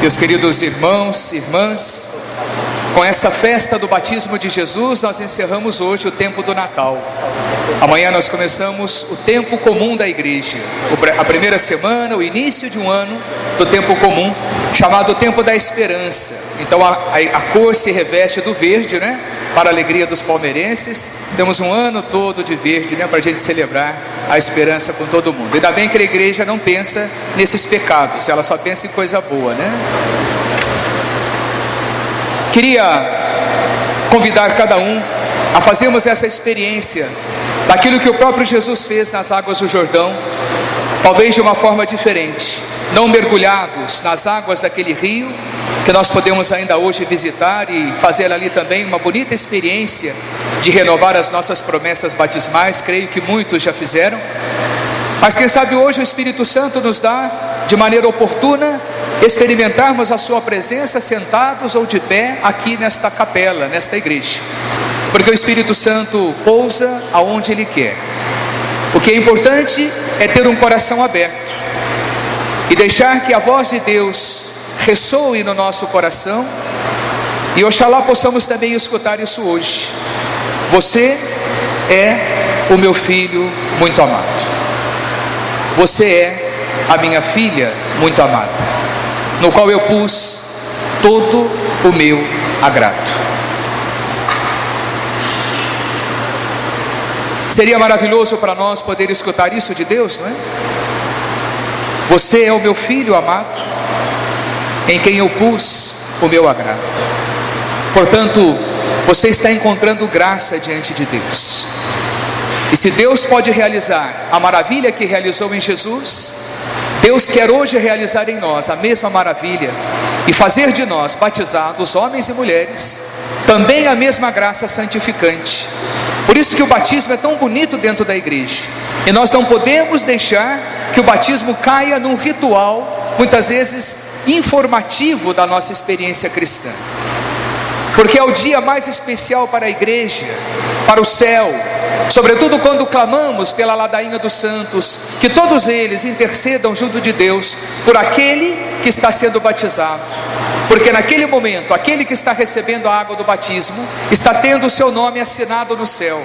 Meus queridos irmãos e irmãs, com essa festa do batismo de Jesus, nós encerramos hoje o tempo do Natal. Amanhã nós começamos o tempo comum da igreja, a primeira semana, o início de um ano do tempo comum, chamado tempo da esperança. Então a cor se reveste do verde, né? Para a alegria dos palmeirenses, temos um ano todo de verde, né? Para a gente celebrar a esperança com todo mundo. Ainda bem que a igreja não pensa nesses pecados, ela só pensa em coisa boa, né? Queria convidar cada um a fazermos essa experiência daquilo que o próprio Jesus fez nas águas do Jordão, talvez de uma forma diferente, não mergulhados nas águas daquele rio, que nós podemos ainda hoje visitar e fazer ali também uma bonita experiência de renovar as nossas promessas batismais. Creio que muitos já fizeram, mas quem sabe hoje o Espírito Santo nos dá, de maneira oportuna, experimentarmos a sua presença sentados ou de pé aqui nesta capela, nesta igreja, porque o Espírito Santo pousa aonde Ele quer. O que é importante é ter um coração aberto e deixar que a voz de Deus ressoe no nosso coração, e oxalá possamos também escutar isso hoje. Você é o meu filho muito amado, você é a minha filha muito amada, no qual eu pus todo o meu agrado. Seria maravilhoso para nós poder escutar isso de Deus, não é? Você é o meu filho amado, em quem eu pus o meu agrado. Portanto, você está encontrando graça diante de Deus. E se Deus pode realizar a maravilha que realizou em Jesus, Deus quer hoje realizar em nós a mesma maravilha e fazer de nós, batizados, homens e mulheres, também a mesma graça santificante. Por isso que o batismo é tão bonito dentro da igreja, e nós não podemos deixar que o batismo caia num ritual, muitas vezes informativo da nossa experiência cristã, porque é o dia mais especial para a igreja, para o céu, sobretudo quando clamamos pela ladainha dos santos, que todos eles intercedam junto de Deus por aquele que está sendo batizado, porque naquele momento, aquele que está recebendo a água do batismo, está tendo o seu nome assinado no céu,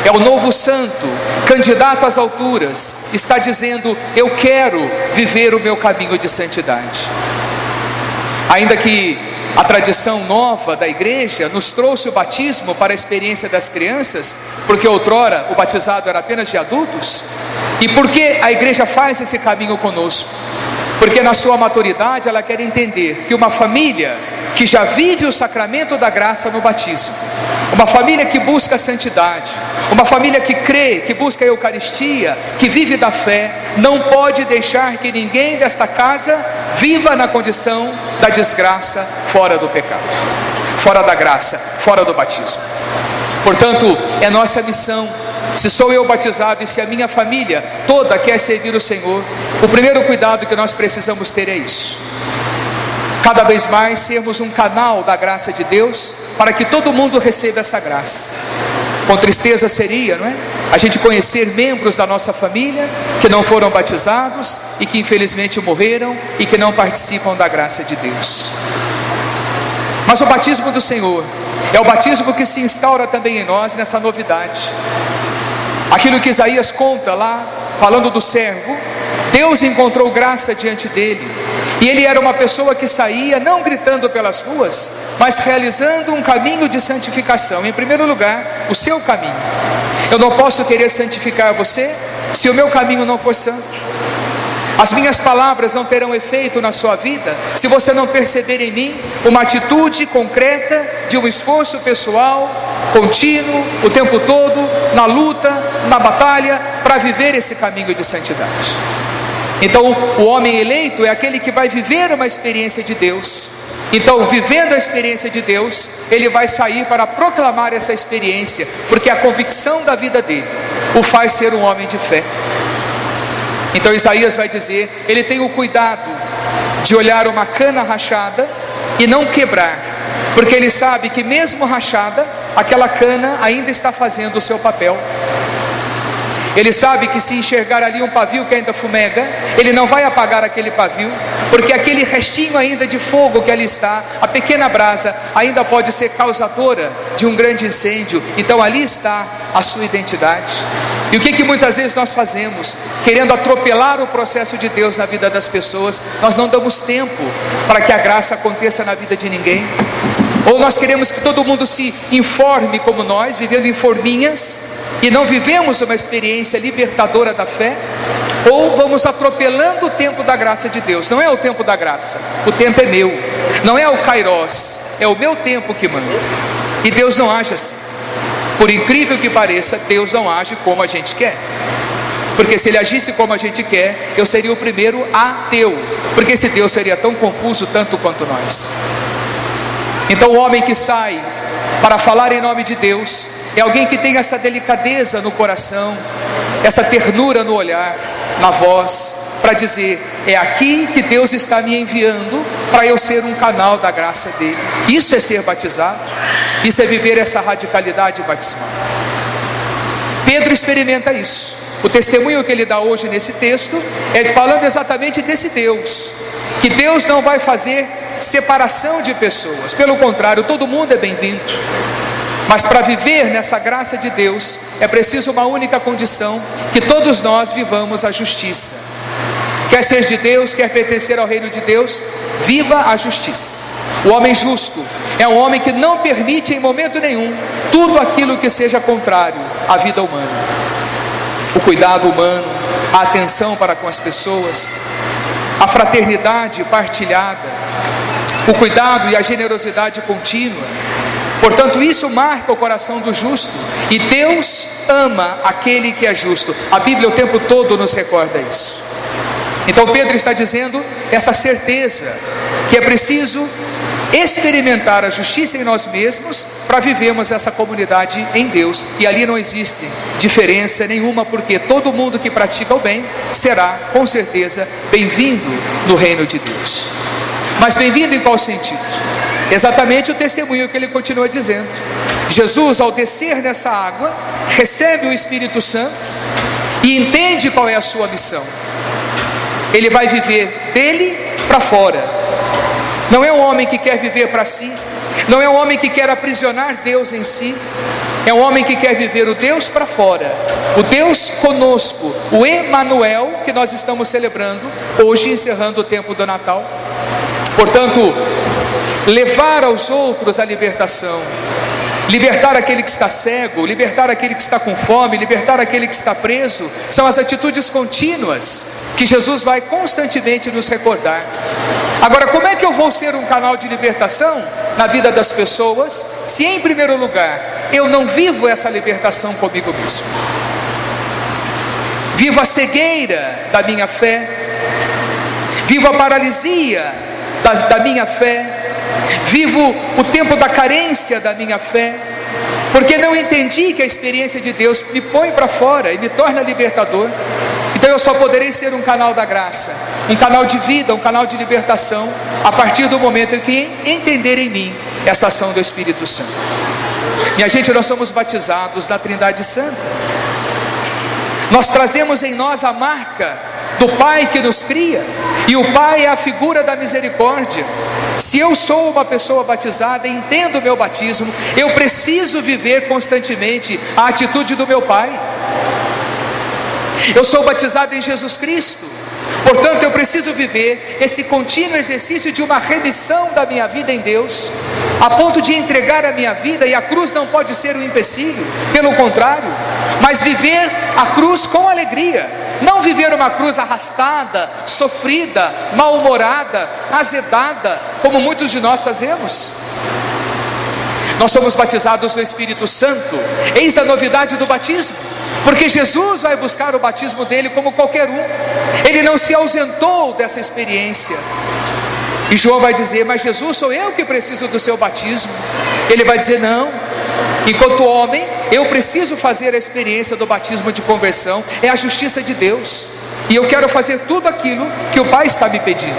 é o novo santo, candidato às alturas, está dizendo: eu quero viver o meu caminho de santidade. Ainda que a tradição nova da igreja nos trouxe o batismo para a experiência das crianças, porque outrora o batizado era apenas de adultos. E por que a igreja faz esse caminho conosco? Porque na sua maturidade ela quer entender que uma família que já vive o sacramento da graça no batismo, uma família que busca a santidade, uma família que crê, que busca a Eucaristia, que vive da fé, não pode deixar que ninguém desta casa viva na condição da desgraça, fora do pecado, fora da graça, fora do batismo. Portanto, é nossa missão. Se sou eu batizado e se a minha família toda quer servir o Senhor, o primeiro cuidado que nós precisamos ter é isso: cada vez mais sermos um canal da graça de Deus, para que todo mundo receba essa graça. Com tristeza seria, não é? A gente conhecer membros da nossa família que não foram batizados e que infelizmente morreram e que não participam da graça de Deus. Mas o batismo do Senhor é o batismo que se instaura também em nós nessa novidade. Aquilo que Isaías conta lá, falando do servo, Deus encontrou graça diante dele, e ele era uma pessoa que saía não gritando pelas ruas, mas realizando um caminho de santificação. Em primeiro lugar, o seu caminho. Eu não posso querer santificar você se o meu caminho não for santo. As minhas palavras não terão efeito na sua vida se você não perceber em mim uma atitude concreta de um esforço pessoal, contínuo, o tempo todo, na luta, na batalha, para viver esse caminho de santidade. Então, o homem eleito é aquele que vai viver uma experiência de Deus. Então, vivendo a experiência de Deus, ele vai sair para proclamar essa experiência, porque a convicção da vida dele o faz ser um homem de fé. Então Isaías vai dizer, ele tem o cuidado de olhar uma cana rachada e não quebrar, porque ele sabe que mesmo rachada, aquela cana ainda está fazendo o seu papel. Ele sabe que se enxergar ali um pavio que ainda fumega, ele não vai apagar aquele pavio, porque aquele restinho ainda de fogo que ali está, a pequena brasa, ainda pode ser causadora de um grande incêndio. Então ali está a sua identidade. E o que muitas vezes nós fazemos? Querendo atropelar o processo de Deus na vida das pessoas, nós não damos tempo para que a graça aconteça na vida de ninguém. Ou nós queremos que todo mundo se informe como nós, vivendo em forminhas, e não vivemos uma experiência libertadora da fé. Ou vamos atropelando o tempo da graça de Deus. Não é o tempo da graça, o tempo é meu. Não é o Kairos, é o meu tempo que manda. E Deus não age assim. Por incrível que pareça, Deus não age como a gente quer. Porque se Ele agisse como a gente quer, eu seria o primeiro ateu. Porque esse Deus seria tão confuso tanto quanto nós. Então o homem que sai para falar em nome de Deus é alguém que tem essa delicadeza no coração, essa ternura no olhar, na voz, para dizer: é aqui que Deus está me enviando para eu ser um canal da graça dele. Isso é ser batizado, isso é viver essa radicalidade batismal. Pedro experimenta isso. O testemunho que ele dá hoje nesse texto é falando exatamente desse Deus, que Deus não vai fazer separação de pessoas, pelo contrário, todo mundo é bem-vindo. Mas para viver nessa graça de Deus, é preciso uma única condição: que todos nós vivamos a justiça. Quer ser de Deus, quer pertencer ao reino de Deus, viva a justiça. O homem justo é um homem que não permite em momento nenhum tudo aquilo que seja contrário à vida humana. O cuidado humano, a atenção para com as pessoas, a fraternidade partilhada, o cuidado e a generosidade contínua. Portanto, isso marca o coração do justo, e Deus ama aquele que é justo. A Bíblia o tempo todo nos recorda isso. Então Pedro está dizendo essa certeza, que é preciso experimentar a justiça em nós mesmos para vivermos essa comunidade em Deus. E ali não existe diferença nenhuma, porque todo mundo que pratica o bem será com certeza bem-vindo no reino de Deus. Mas bem-vindo em qual sentido? Exatamente o testemunho que ele continua dizendo. Jesus, ao descer nessa água, recebe o Espírito Santo e entende qual é a sua missão. Ele vai viver dele para fora. Não é um homem que quer viver para si, não é um homem que quer aprisionar Deus em si, é um homem que quer viver o Deus para fora, o Deus conosco, o Emanuel, que nós estamos celebrando hoje, encerrando o tempo do Natal. Portanto, levar aos outros a libertação, libertar aquele que está cego, libertar aquele que está com fome, libertar aquele que está preso, são as atitudes contínuas que Jesus vai constantemente nos recordar. Agora, como é que eu vou ser um canal de libertação na vida das pessoas, se em primeiro lugar eu não vivo essa libertação comigo mesmo? Vivo a cegueira da minha fé, vivo a paralisia da minha fé, vivo o tempo da carência da minha fé, porque não entendi que a experiência de Deus me põe para fora e me torna libertador. Então eu só poderei ser um canal da graça, um canal de vida, um canal de libertação, a partir do momento em que entender em mim essa ação do Espírito Santo. Minha gente, nós somos batizados na Trindade Santa. Nós trazemos em nós a marca do Pai que nos cria, e o Pai é a figura da misericórdia. Se eu sou uma pessoa batizada e entendo o meu batismo, eu preciso viver constantemente a atitude do meu Pai. Eu sou batizado em Jesus Cristo, portanto eu preciso viver esse contínuo exercício de uma remissão da minha vida em Deus, a ponto de entregar a minha vida, e a cruz não pode ser um empecilho, pelo contrário, mas viver a cruz com alegria, não viver uma cruz arrastada, sofrida, mal-humorada, azedada, como muitos de nós fazemos. Nós somos batizados no Espírito Santo, eis a novidade do batismo, porque Jesus vai buscar o batismo dele como qualquer um, ele não se ausentou dessa experiência. E João vai dizer: mas Jesus, sou eu que preciso do seu batismo. Ele vai dizer: não, enquanto homem eu preciso fazer a experiência do batismo de conversão, é a justiça de Deus, e eu quero fazer tudo aquilo que o Pai está me pedindo.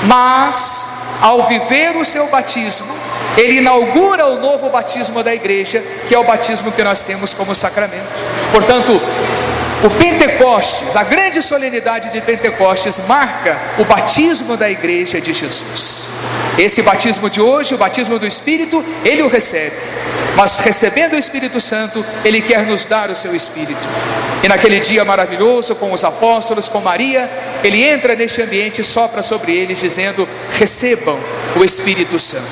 Mas ao viver o seu batismo, ele inaugura o novo batismo da igreja, que é o batismo que nós temos como sacramento. Portanto, O Pentecostes, a grande solenidade de Pentecostes, marca o batismo da igreja de Jesus. Esse batismo de hoje, o batismo do Espírito, ele o recebe, mas recebendo o Espírito Santo, ele quer nos dar o seu Espírito. E naquele dia maravilhoso, com os apóstolos, com Maria, ele entra neste ambiente e sopra sobre eles, dizendo: recebam o Espírito Santo.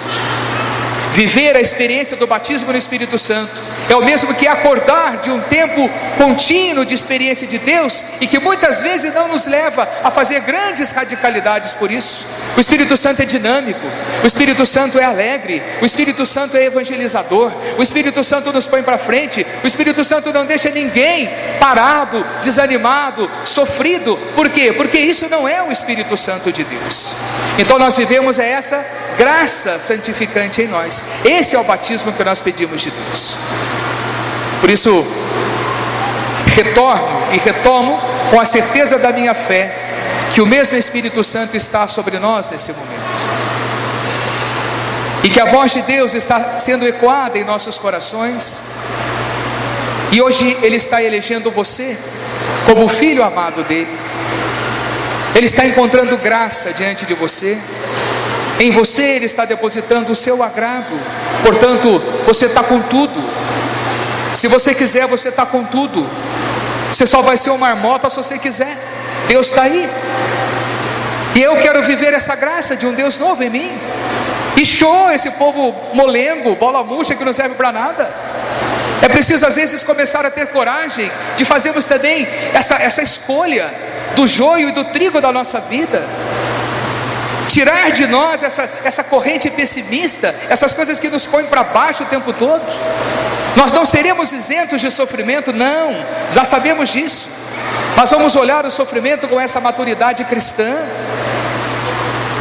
Viver a experiência do batismo no Espírito Santo é o mesmo que acordar de um tempo contínuo de experiência de Deus, e que muitas vezes não nos leva a fazer grandes radicalidades por isso. O Espírito Santo é dinâmico, o Espírito Santo é alegre, o Espírito Santo é evangelizador, o Espírito Santo nos põe para frente, o Espírito Santo não deixa ninguém parado, desanimado, sofrido. Por quê? Porque isso não é o Espírito Santo de Deus. Então nós vivemos essa graça santificante em nós. Esse é o batismo que nós pedimos de Deus. Por isso, retorno e retomo com a certeza da minha fé que o mesmo Espírito Santo está sobre nós nesse momento, e que a voz de Deus está sendo ecoada em nossos corações, e hoje Ele está elegendo você como o filho amado dEle. Ele está encontrando graça diante de você. Em você Ele está depositando o seu agrado. Portanto, você está com tudo. Se você quiser, você está com tudo. Você só vai ser uma marmota se você quiser. Deus está aí. E eu quero viver essa graça de um Deus novo em mim. E show esse povo molengo, bola murcha, que não serve para nada. É preciso às vezes começar a ter coragem de fazermos também essa escolha do joio e do trigo da nossa vida. Tirar de nós essa corrente pessimista, essas coisas que nos põem para baixo o tempo todo. Nós não seremos isentos de sofrimento, não, já sabemos disso. Mas vamos olhar o sofrimento com essa maturidade cristã.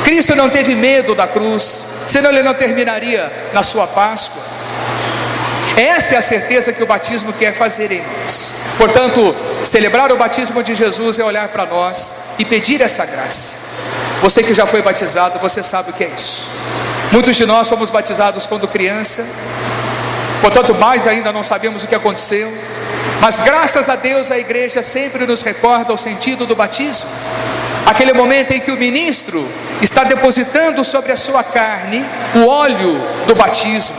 Cristo não teve medo da cruz, senão Ele não terminaria na sua Páscoa. Essa é a certeza que o batismo quer fazer em nós. Portanto, celebrar o batismo de Jesus é olhar para nós e pedir essa graça. Você que já foi batizado, você sabe o que é isso. Muitos de nós fomos batizados quando criança, portanto mais ainda não sabemos o que aconteceu. Mas graças a Deus a igreja sempre nos recorda o sentido do batismo. Aquele momento em que o ministro está depositando sobre a sua carne o óleo do batismo.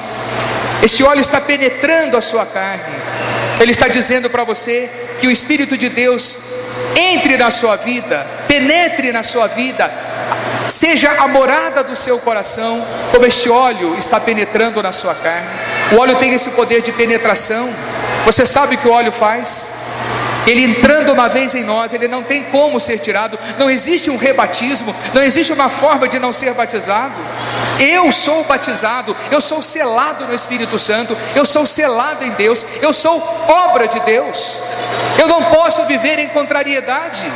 Este óleo está penetrando a sua carne. Ele está dizendo para você que o Espírito de Deus entre na sua vida, penetre na sua vida, seja a morada do seu coração, como este óleo está penetrando na sua carne. O óleo tem esse poder de penetração. Você sabe o que o óleo faz? Ele entrando uma vez em nós, ele não tem como ser tirado. Não existe um rebatismo, não existe uma forma de não ser batizado. Eu sou batizado, eu sou selado no Espírito Santo, eu sou selado em Deus, eu sou obra de Deus. Eu não posso viver em contrariedade.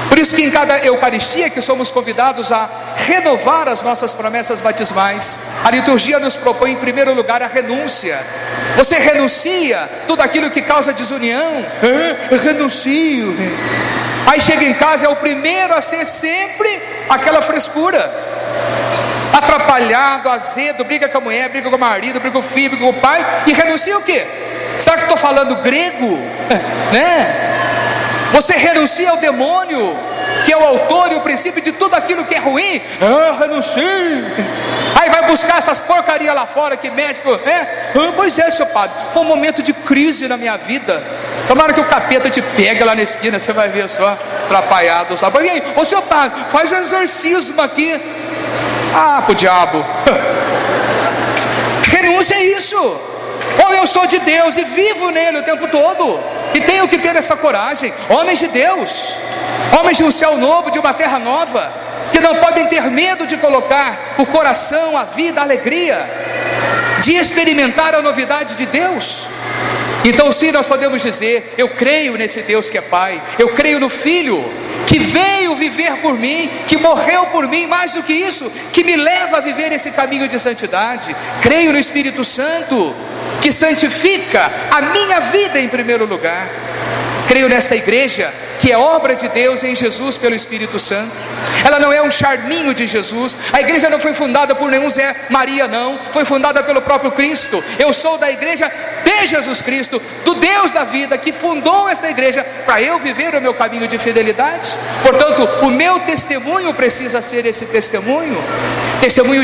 Por isso que em cada Eucaristia que somos convidados a renovar as nossas promessas batismais, a liturgia nos propõe em primeiro lugar a renúncia. Você renuncia tudo aquilo que causa desunião. Eu renuncio. Aí chega em casa, é o primeiro a ser sempre aquela frescura, atrapalhado, azedo, briga com a mulher, briga com o marido, briga com o filho, briga com o pai, e renuncia o quê? Será que estou falando grego? Né? Você renuncia ao demônio, que é o autor e o princípio de tudo aquilo que é ruim. Renuncio. Aí vai buscar essas porcarias lá fora que médico, pois é, seu padre, foi um momento de crise na minha vida. Tomara que o capeta te pegue lá na esquina, você vai ver só, atrapalhado. E aí, ô seu padre, faz um exorcismo aqui. Pro diabo. Renúncia a isso. Ou eu sou de Deus e vivo nele o tempo todo, e tenho que ter essa coragem. Homens de Deus, homens de um céu novo, de uma terra nova, que não podem ter medo de colocar o coração, a vida, a alegria, de experimentar a novidade de Deus. Então sim, nós podemos dizer: eu creio nesse Deus que é Pai, eu creio no Filho, que veio viver por mim, que morreu por mim, mais do que isso, que me leva a viver esse caminho de santidade. Creio no Espírito Santo, que santifica a minha vida em primeiro lugar. Creio nesta igreja, que é obra de Deus em Jesus pelo Espírito Santo. Ela não é um charminho de Jesus. A igreja não foi fundada por nenhum Zé Maria, não. Foi fundada pelo próprio Cristo. Eu sou da igreja de Jesus Cristo, do Deus da vida que fundou esta igreja, para eu viver o meu caminho de fidelidade. Portanto, o meu testemunho precisa ser esse testemunho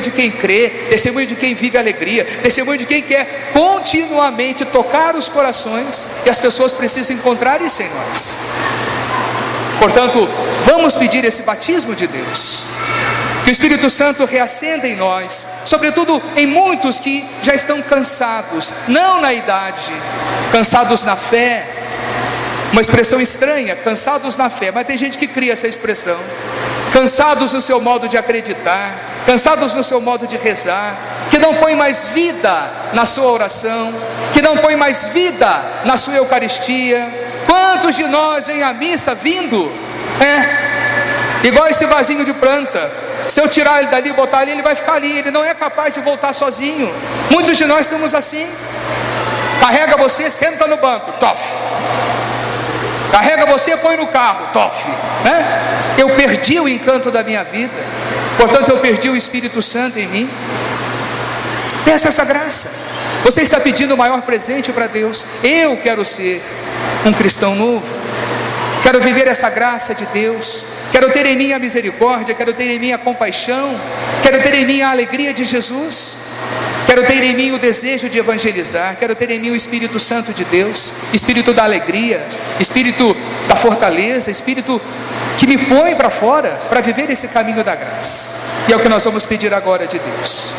de quem crê, testemunho de quem vive alegria, testemunho de quem quer continuamente tocar os corações, e as pessoas precisam encontrar isso em nós. Portanto, vamos pedir esse batismo de Deus, que o Espírito Santo reacenda em nós, sobretudo em muitos que já estão cansados, não na idade, cansados na fé. Uma expressão estranha, cansados na fé, mas tem gente que cria essa expressão. Cansados no seu modo de acreditar, cansados no seu modo de rezar, que não põe mais vida na sua oração, que não põe mais vida na sua Eucaristia. Quantos de nós vêm à missa vindo, igual esse vasinho de planta? Se eu tirar ele dali e botar ali, ele vai ficar ali, ele não é capaz de voltar sozinho. Muitos de nós estamos assim. Carrega você, senta no banco, tof. Carrega você, põe no carro, tof. Eu perdi o encanto da minha vida, portanto eu perdi o Espírito Santo em mim. Peça essa graça. Você está pedindo o maior presente para Deus. Eu quero ser um cristão novo, quero viver essa graça de Deus, quero ter em mim a misericórdia, quero ter em mim a compaixão, quero ter em mim a alegria de Jesus, quero ter em mim o desejo de evangelizar, quero ter em mim o Espírito Santo de Deus, Espírito da alegria, Espírito da fortaleza, Espírito que me põe para fora para viver esse caminho da graça. E é o que nós vamos pedir agora de Deus,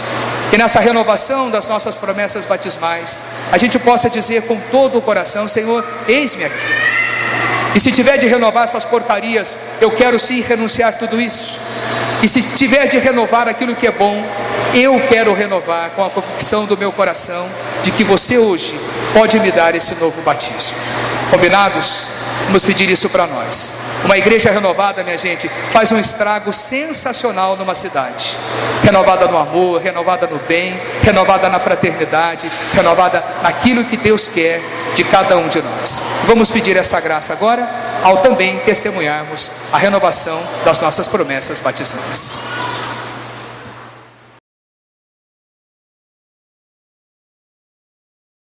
que nessa renovação das nossas promessas batismais, a gente possa dizer com todo o coração: Senhor, eis-me aqui. E se tiver de renovar essas porcarias, eu quero sim renunciar tudo isso. E se tiver de renovar aquilo que é bom, eu quero renovar com a convicção do meu coração de que você hoje pode me dar esse novo batismo. Combinados? Vamos pedir isso para nós. Uma igreja renovada, minha gente, faz um estrago sensacional numa cidade. Renovada no amor, renovada no bem, renovada na fraternidade, renovada naquilo que Deus quer de cada um de nós. Vamos pedir essa graça agora, ao também testemunharmos a renovação das nossas promessas batismais.